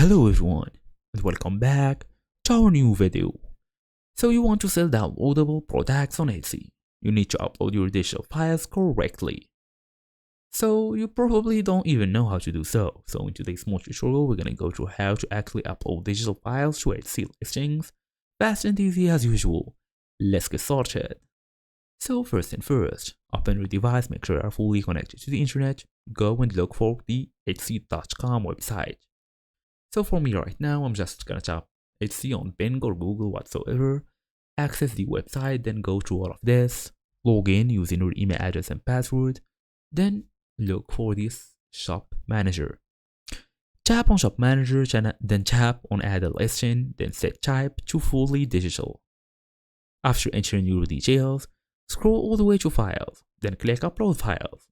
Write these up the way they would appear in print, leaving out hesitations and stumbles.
Hello everyone and welcome back to our new video. So you want to sell downloadable products on Etsy. You need to upload your digital files correctly. So you probably don't even know how to do so. So in today's small tutorial we're gonna go through how to actually upload digital files to Etsy listings. Fast and easy as usual. Let's get started. So first thing first, open your device, make sure you are fully connected to the internet. Go and look for the Etsy.com website. So for me right now, I'm just gonna tap Etsy on Bing or Google whatsoever, access the website, then go through all of this, log in using your email address and password, then look for this Shop Manager. Tap on Shop Manager, then tap on Add a Listing, then set type to fully digital. After entering your details, scroll all the way to Files, then click Upload Files.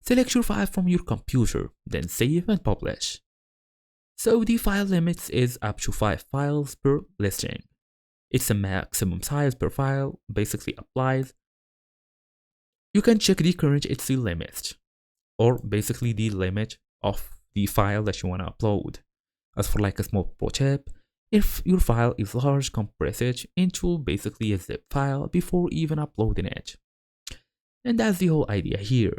Select your file from your computer, then save and publish. So the file limits is up to 5 files per listing. It's a maximum size per file, basically applies. You can check the current Etsy limit, or basically the limit of the file that you want to upload. As for like a small pro tip, if your file is large, compress it into basically a zip file before even uploading it. And that's the whole idea here.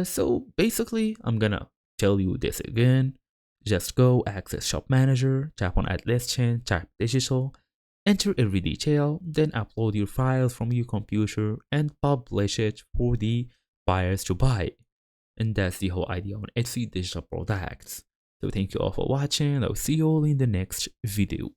So basically, I'm gonna tell you this again. Just go access Shop Manager, tap on Add Listing, type digital, enter every detail, then upload your files from your computer and publish it for the buyers to buy. And that's the whole idea on Etsy digital products. So thank you all for watching. I'll see you all in the next video.